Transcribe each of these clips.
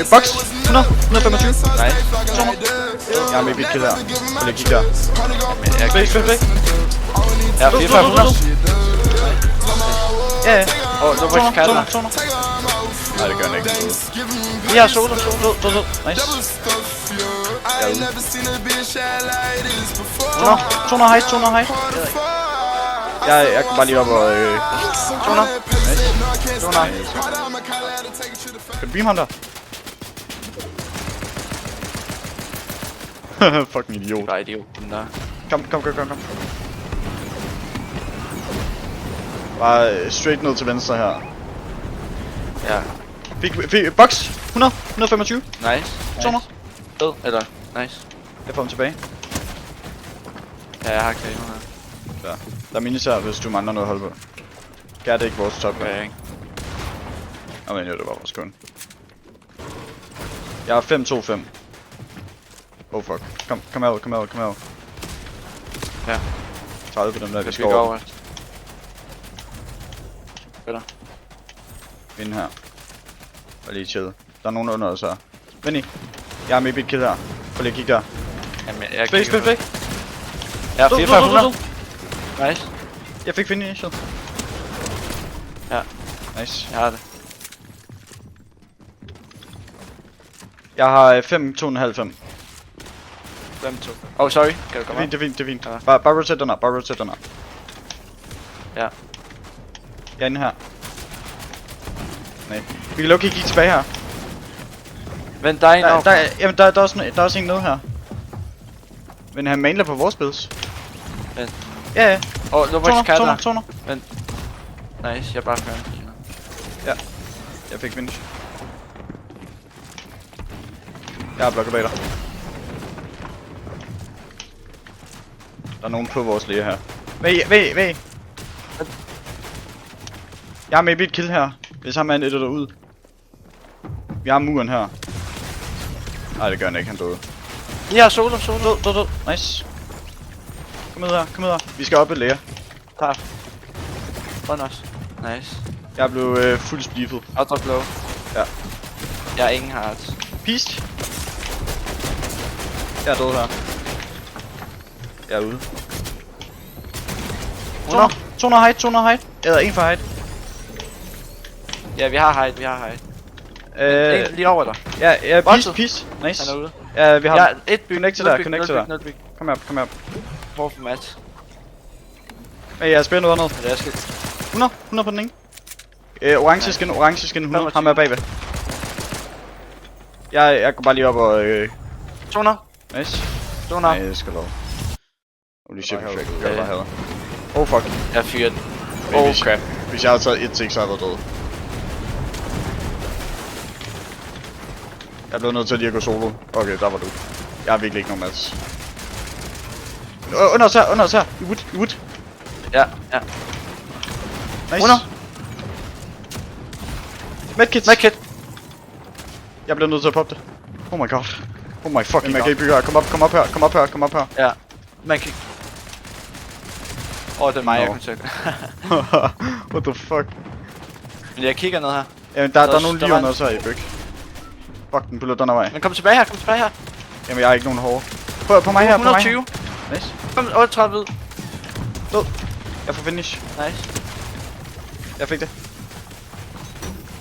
Box! 100! 125! Nej. Jeg er med i bit kill her. Så jeg kigge der. Flæk! Ja, 4500. Ja. Åh, du får ikke kalde mig. Nej, det gør den ikke. Vi har solo. Nice. Jeg er ude. 200 height. Jeg kan bare lige op og... 200. Nice. 200. Kan du beam ham der? Fucking idiot. Bare idioten der. Kom. Bare straight ned til venstre her. Ja. Fik box! 100! 125! Nice. 200! Død. Eller, nice. Jeg får ham tilbage. Ja, jeg har kano her. Der er minisær, hvis du mangler noget at holde på. Gør det ikke vores top. Okay, ikke? Men jo, det var vores kun. Jeg har 5-2-5. Oh fuck. Kom her. Ja. 30 på dem der, vi Vi skal skal gå over. over. Fælder. Ind her. Og lige chill. Der er nogen under os her. Vend i. Jeg er med i bit kill her. Prøv lige at kigge der. Jamen, jeg Flæk. Ja, 4500. Nice. Jeg fik finish. Ja. Nice. Jeg har det. Jeg har 5-2,5. 5-2. Oh, sorry. Kan du komme op? Det er fint. Ja. Bare rotate den op. Ja. Jeg er inde her. Nej. Vi kan lukke ikke tilbage her. Vent, der er en over. Jamen, der er også en nede her. Men han maler på vores builds. Vent. Ja. Åh, nu var ikke kalde dig. 200. Vent. Nice, jeg er bare færdig. Ja. Jeg fik finish. Jeg har blokket bag dig. Der er nogen på vores læge her. Væg! Jeg har med et kill her. Hvis han er en etter derud. Vi har muren her. Nej, det gør han ikke. Han døde. Vi har solo. Død. Nice. Kom med her. Vi skal op et læge. Tak. Run os. Nice. Jeg blev fuld spliffet. Outer blow. Ja. Jeg har ingen hearts. Pist. Jeg er død her. Jeg er ude. 200 height. Eller 1 for height. Ja, vi har height. En lige over dig. Ja, Bolted. pist. Nice. Han er ude. Ja, vi har... Ja, et byg. Connect til der. Kom her. Hvor for match? Hey, jeg spiller noget andet. Det er skidt. 100 på den ene. Orange skin 100. Ham er bagved. Jeg går bare lige op og... 200. Nice. 200. Nej, det skal lov. Holy shit, perfekt. Jeg bare hader. Oh fuck. Jeg fyrer den. Crap. Hvis jeg havde taget 1 tick, så havde jeg været død. Jeg blev nødt til lige at gå solo. Okay, der var du. Jeg har virkelig ikke nogen match. Under os her. I wood. Ja. Nice. 100. Medkit. Jeg bliver nødt til at poppe det. Oh my god. Oh my fucking god. Jeg kan ikke Kom op her. Ja. Man kan... det er mig, jeg kan tjekke. What the fuck? Men jeg kigger ned her. Jamen, der er nogle lige under os her i byg. Fuck, den puller den her vej. Men kom tilbage her. Jamen, jeg har ikke nogen hår. På mig her, 120. Nice. Kom, 38 hvid. Død. Jeg får finish. Nice. Jeg fik det.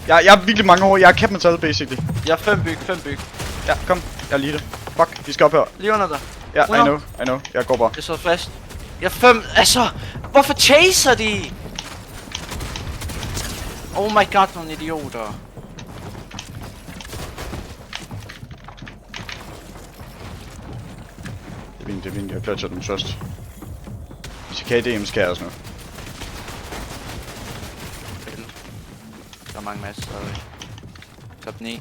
Jeg har virkelig mange hår. Jeg har kæft metal, basically. Jeg har 5 byg. Ja, kom. Jeg er lige det. Fuck, vi skal op her. Lige under dig. Ja, I know. Jeg går bare. Jeg så fast. Jeg 5. Altså, hvorfor chaser de? Oh my god, nogle idioter. Det er fint. Jeg clutcher dem først. Hvis jeg kan DM, skal jeg også nu. Der er mange masser stadig. Top 9.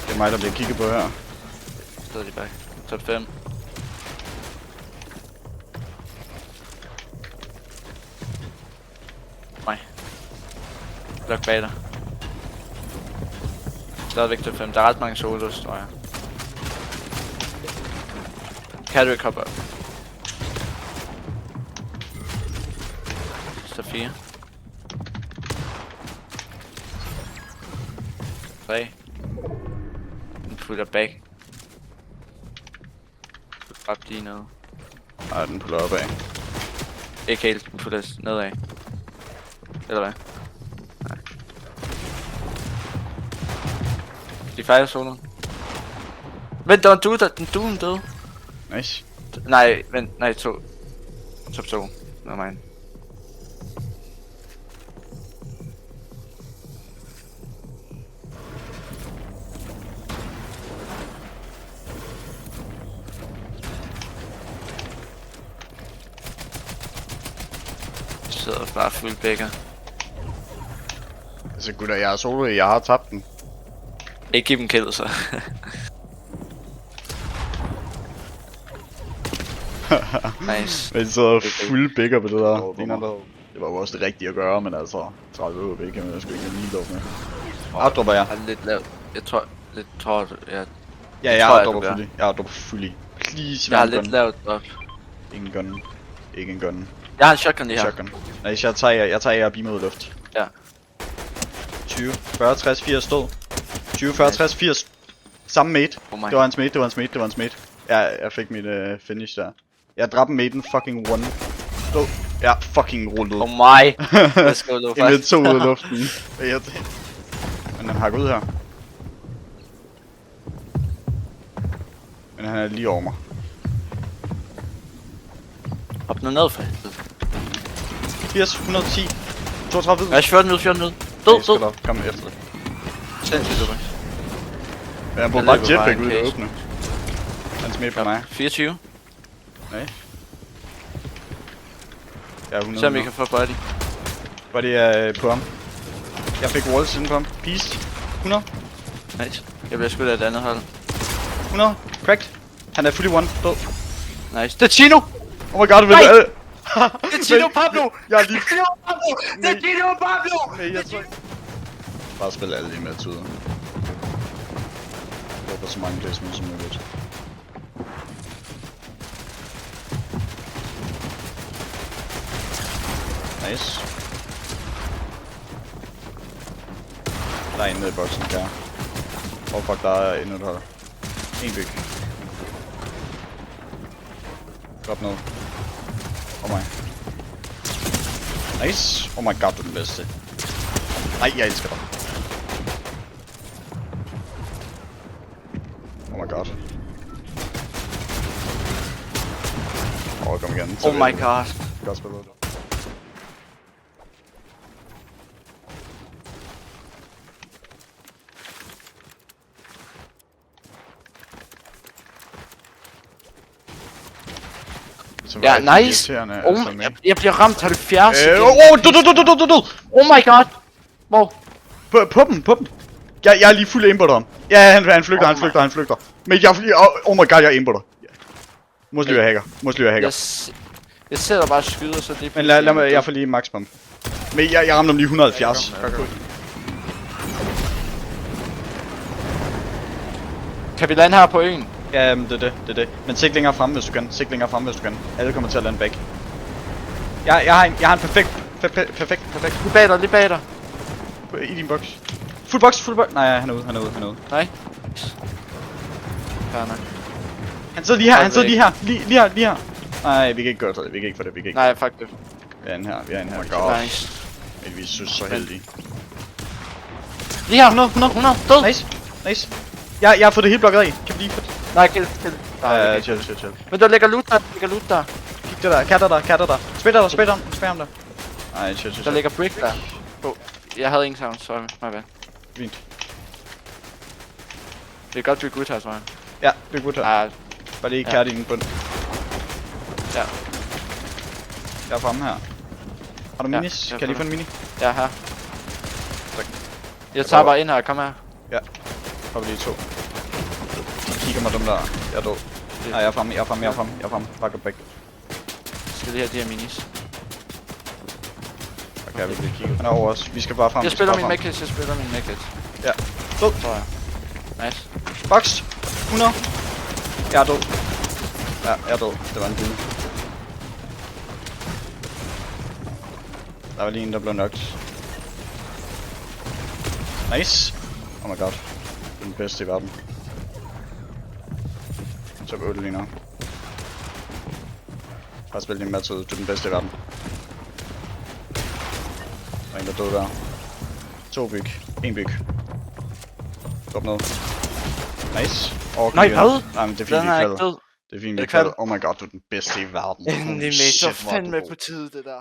Det er mig, der bliver kigget på her. Stadig bag. Top 5. blok bag dig. Stadigvæk til 5. Der er ret mange solos, tror jeg. Kan du ikke hoppe op? Så 4. 3. Den putter bag. Op lige ned. Nej, den putter opad. Ikke helt, den putter nedad. Eller hvad? Nej. De fejrer solo. Vent, der var en dude, den duen døde. Nice. Nej, vent, nej, 2. Top 2. Nå, mine. Sidder bare fuld bækker. Altså gutter, jeg er solo, jeg har tabt den. Ikke give dem kill, så. Nice. Men så fuld bækker på det der. Det var jo også det rigtige at gøre, men altså 30 bækker kan man sgu ikke lige lov med. Outdropper jeg. Jeg er lidt lavt. Jeg tror, lidt tårt. Ja, jeg tror, outdropper du gør. fully. Jeg outdropper fully. Please, Jeg har vær en lidt gun. lavt op. Ingen gun. Ikke en gun. Jeg har en shotgun lige her. Shotgun. Nice, jeg tager jer beam ud i luft. Ja. 20, 40, 60, 80 stod. 20, 40, 60, 80. Samme mate. Oh my. Det var hans mate, det var hans mate, det var hans mate. Jeg fik mit finish der. Jeg dræbte maten fucking one. Stod. Ja, fucking rullet. Oh my. Let's go, Lufa. En lidt to ud af luften. Men han hakker ud her. Men han er lige over mig. Hop nu ned for helvede. 80, 110, 32 hvid. Jeg er 14 ud, 14 ud. Død. Kom efter det. Sindssygt, Lufa. Ja, han bruger Jeg bare løber bare jetpack en ud i det case. åbne. Han smidt på mig. 24. Nej. Jeg er 100. Se om vi kan få body. Body er på ham. Jeg fik walls inden på ham. Peace. 100. Nice. Jeg bliver skudt af et andet hold. 100. Cracked. Han er fully one. Død. Nice. Det er Chino! Oh my god, Nej! det Det er Chino Pablo! Jeg er lige... Chino Pablo! Det er Chino Pablo! Nej, jeg tror ikke. Bare spille alle de med tider. Håber så mange placements som muligt. Nice. Der er en nede i boksen, der. Oh fuck, der er endnu et hold. En byg. Drop ned. Oh my. Nice. Oh my god, du er den bedste. Nej, jeg elsker dig. Oh my god. Kom igen. Oh my god. Godt spillet. Ja, nice. Oh, jeg bliver ramt 70. Oh my god. Hvor? På dem. Jeg er lige fuld aimbutter ham. Ja, han flygter. Men jeg oh my god, jeg aimbutter. Måske lige være hacker. Jeg sidder bare og skyder, så det er... Men lad mig, jeg får lige max bomb. Men jeg ramte ham lige 170. Kan vi lande her på øen? Ja, det er det. Men sigt længere fremme, hvis du kan. Alle kommer til at lande back. Jeg har en perfekt. Lige bag dig. I din box. Full box. Nej, han er ude. Nej. Fair nok. Han sidder lige her. Lige her. Nej, vi kan ikke gøre det. Vi kan ikke få det. Nej, fuck det. Vi er inde her. Nice. Men vi synes så heldige. Lige her, 100, død. Nice. Jeg har fået det hele blokket af. Kan vi lige få det? Nej, kill. Chill. Men der ligger loot der. Kig det der. Katter der. Spil ham der. Nej, chill. Der ligger brick der. Oh, jeg havde ingen sound, sorry. My bad. Fint. Det er godt, du er good her, tror jeg. Ja, det er godt her. Ah, Bare lige kærte i den bund. ja. Jeg er fremme her. Har du minis? jeg Kan jeg lige få en mini? Jeg er her. Tak. Jeg tager bare ind her, kom her. Ja. Hopper lige 2. De kigger mig dem der. Jeg er død. Nej, jeg er fremme. Bare gå back. Jeg skal lige have de her minis. Okay, vi bliver kigget. Han er over os. Vi skal bare frem. Jeg spiller min medkit, Ja. Død. Tror jeg. Nice. Box. 100. Jeg er død. Ja, jeg er død. Det var en dine. Der var lige en, der blev knocked. Nice. Oh my god. Det er den bedste i verden. Så er 8 lige nu. Bare spil din match ud. Du er den bedste i verden. Der er en, der døde der. 2 byg. 1 byg. Drop ned. Nice. Nej, hvad? Nej, men det er fint, vi falder. Det er fint, vi falder. falder. Oh my god, du er den bedste i verden. Endelig, mate. Det var fandme på tide, det der.